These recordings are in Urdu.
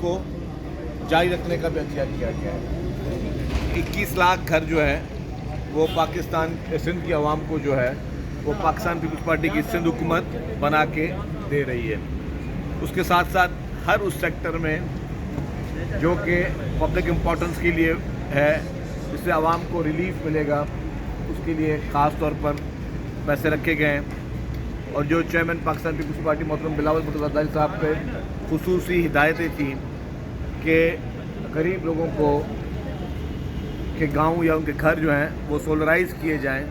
کو جاری رکھنے کا بھی عطیہ کیا گیا ہے. 21 لاکھ گھر جو ہے وہ پاکستان سندھ کی عوام کو جو ہے وہ پاکستان پیپلز پارٹی کی سندھ حکومت بنا کے دے رہی ہے. اس کے ساتھ ساتھ ہر اس سیکٹر میں جو کہ پبلک امپورٹنس کے لیے ہے, جس سے عوام کو ریلیف ملے گا, اس کے لیے خاص طور پر پیسے رکھے گئے ہیں. اور جو چیئرمین پاکستان پیپلز پارٹی محترم بلاول بھٹو زرداری صاحب پہ خصوصی ہدایتیں تھیں کہ غریب لوگوں کو کے گاؤں یا ان کے گھر جو ہیں وہ سولرائز کیے جائیں,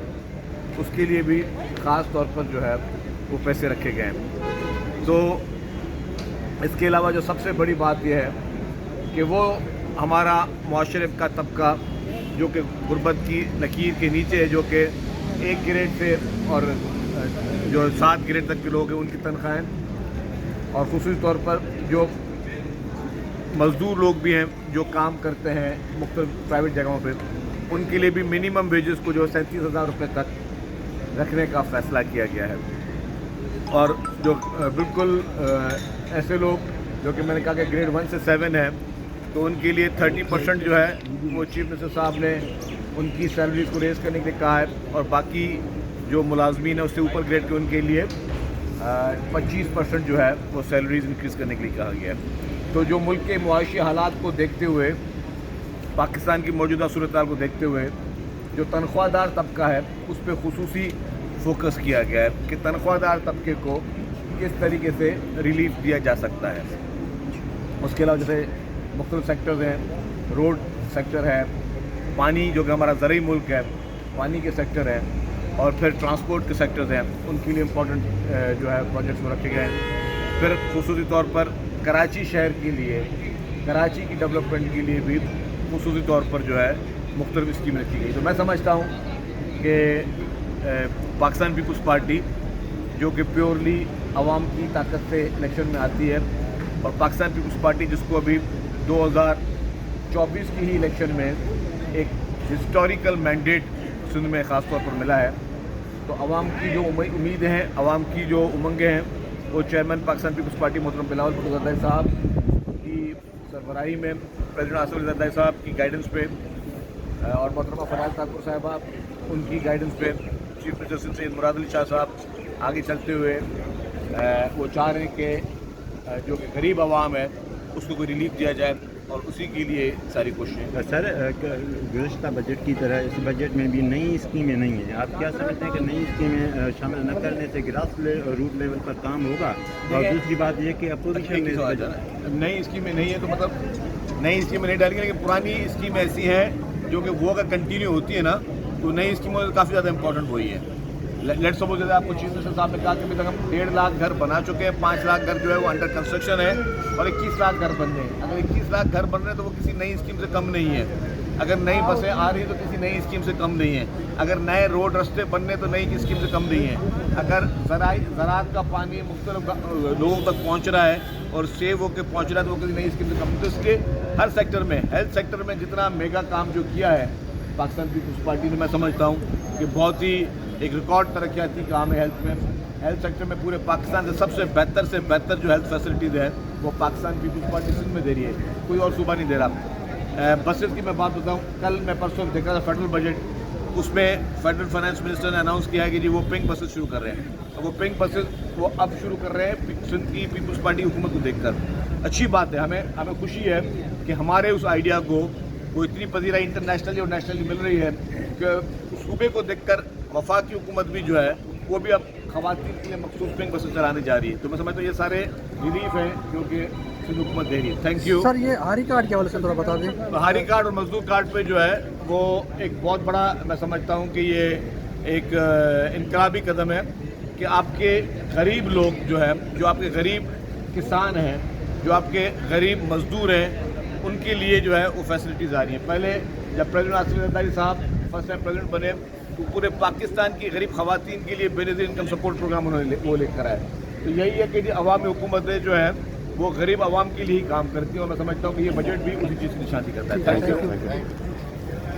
اس کے لیے بھی خاص طور پر جو ہے وہ پیسے رکھے گئے ہیں. تو اس کے علاوہ جو سب سے بڑی بات یہ ہے کہ وہ ہمارا معاشرے کا طبقہ جو کہ غربت کی لکیر کے نیچے ہے, جو کہ 1 گریڈ سے اور جو 7 گریڈ تک کے لوگ ہیں, ان کی تنخواہیں, اور خصوصی طور پر جو مزدور لوگ بھی ہیں جو کام کرتے ہیں مختلف پرائیویٹ جگہوں پہ, ان کے لیے بھی منیمم ویجز کو جو 37,000 روپے تک رکھنے کا فیصلہ کیا گیا ہے. اور جو بالکل ایسے لوگ جو کہ میں نے کہا کہ گریڈ 1 سے 7 ہیں, تو ان کے لیے 30% جو ہے وہ چیف منسٹر صاحب نے ان کی سیلریز کو ریز کرنے کے لیے کہا ہے, اور باقی جو ملازمین ہیں اس سے اوپر گریڈ کے ان کے لیے 25% جو ہے وہ سیلریز انکریز کرنے کے لیے کہا گیا ہے. تو جو ملک کے معاشی حالات کو دیکھتے ہوئے, پاکستان کی موجودہ صورتحال کو دیکھتے ہوئے, جو تنخواہ دار طبقہ ہے اس پہ خصوصی فوکس کیا گیا ہے کہ تنخواہ دار طبقے کو کس طریقے سے ریلیف دیا جا سکتا ہے. اس کے علاوہ جیسے مختلف سیکٹرز ہیں, روڈ سیکٹر ہے, پانی جو کہ ہمارا زرعی ملک ہے, پانی کے سیکٹر ہیں, اور پھر ٹرانسپورٹ کے سیکٹرز ہیں, ان کے لیے امپورٹنٹ جو ہے پروجیکٹس رکھے گئے ہیں. پھر خصوصی طور پر کراچی شہر کے لیے, کراچی کی ڈیولپمنٹ کے لیے بھی خصوصی طور پر جو ہے مختلف اسکیمیں رکھی گئی. تو میں سمجھتا ہوں کہ پاکستان پیپلز پارٹی جو کہ پیورلی عوام کی طاقت سے الیکشن میں آتی ہے, اور پاکستان پیپلز پارٹی جس کو ابھی 2024 کی ہی الیکشن میں ایک ہسٹوریکل مینڈیٹ سندھ میں خاص طور پر ملا ہے, تو عوام کی جو امیدیں ہیں, عوام کی جو امنگیں ہیں, وہ چیئرمین پاکستان پیپلز پارٹی محترم بلاول بھٹو زرداری صاحب کی سربراہی میں, پریزیڈنٹ آصف علی زرداری صاحب کی گائیڈنس پہ, اور محترمہ فناز ٹھاکر صاحبہ ان کی گائیڈنس پہ, چیف منسٹر سید مراد علی شاہ صاحب آگے چلتے ہوئے وہ چاہ رہے ہیں کہ جو کہ غریب عوام ہے اس کو کوئی ریلیف دیا جائے, اور اسی کے لیے ساری کوششیں. سر, گزشتہ بجٹ کی طرح اس بجٹ میں بھی نئی اسکیمیں نہیں ہیں. آپ کیا سمجھتے ہیں کہ نئی اسکیمیں شامل نہ کرنے سے گراس روٹ لیول پر کام ہوگا؟ اور دوسری بات یہ کہ اپوزیشن میں نئی اسکیمیں نہیں ہیں, تو مطلب نئی اسکیمیں نہیں ڈالیں گے, لیکن پرانی اسکیمیں ایسی ہیں جو کہ وہ اگر کنٹینیو ہوتی ہے نا, تو نئی اسکیموں میں کافی زیادہ امپورٹنٹ وہی ہے. لیٹ سپوز جیسے آپ کو چیف منسٹر صاحب نے کہا کہ ابھی تک ہم 1.5 لاکھ گھر بنا چکے ہیں, 5 لاکھ گھر جو ہے وہ انڈر کنسٹرکشن ہے, اور 21 لاکھ گھر بن رہے ہیں. اگر 21 لاکھ گھر بن رہے ہیں تو وہ کسی نئی اسکیم سے کم نہیں ہے. اگر نئی بسیں آ رہی ہیں تو کسی نئی اسکیم سے کم نہیں ہے. اگر نئے روڈ رستے بننے تو نئی اسکیم سے کم نہیں ہے. اگر زراعت کا پانی مختلف لوگوں تک پہنچ رہا ہے اور سیو ہو کے پہنچ رہا ہے تو وہ کسی نئی اسکیم سے کم. تو اس کے ہر سیکٹر میں, ہیلتھ سیکٹر میں جتنا میگا کام جو کیا ہے پاکستان پیپلز پارٹی نے, میں سمجھتا ہوں کہ بہت ہی ایک ریکارڈ ترقیاتی کام ہے ہیلتھ میں. ہیلتھ سیکٹر میں پورے پاکستان سے بہتر جو ہیلتھ فیسلٹیز ہے وہ پاکستان پیپلز پارٹی سندھ میں دے رہی ہے, کوئی اور صوبہ نہیں دے رہا. بسز کی میں بات بتاؤں, کل میں پرسوں دیکھا تھا فیڈرل بجٹ, اس میں فیڈرل فائنانس منسٹر نے اناؤنس کیا ہے کہ جی وہ پنک بسز شروع کر رہے ہیں. اور وہ پنک بسز وہ اب شروع کر رہے ہیں سندھ کی پیپلز پارٹی حکومت کو دیکھ کر. اچھی بات ہے, ہمیں خوشی ہے کہ ہمارے اس آئیڈیا کو وہ اتنی پذیرائی انٹرنیشنلی اور نیشنلی مل رہی ہے کہ صوبے کو دیکھ کر وفاقی حکومت بھی جو ہے وہ بھی اب خواتین کے لیے مخصوص پنک بسیں چلانے جا رہی ہے. تو میں سمجھتا ہوں یہ سارے ریلیف ہیں جو کہ سندھ حکومت دے رہی ہے. Thank you. سر, یہ ہاری کارڈ کے حوالے سے تھوڑا بتا دیں. ہاری کارڈ اور مزدور کارڈ پہ جو ہے وہ ایک بہت بڑا, میں سمجھتا ہوں کہ یہ ایک انقلابی قدم ہے کہ آپ کے غریب لوگ جو ہے, جو آپ کے غریب کسان ہیں, جو آپ کے غریب مزدور ہیں, ان کے لیے جو ہے وہ فیسلٹیز آ رہی ہیں. پہلے جب پریزیڈنٹ آصف علی زرداری صاحب فرسٹ ٹائم پریزیڈنٹ بنے تو پورے پاکستان کی غریب خواتین کے لیے بے نظیر انکم سپورٹ پروگرام انہوں نے وہ لے کر آئے. تو یہی ہے کہ عوامی حکومتیں جو ہے وہ غریب عوام کے لیے ہی کام کرتی ہیں, اور میں سمجھتا ہوں کہ یہ بجٹ بھی اسی چیز کی نشانی کرتا ہے. Thank you.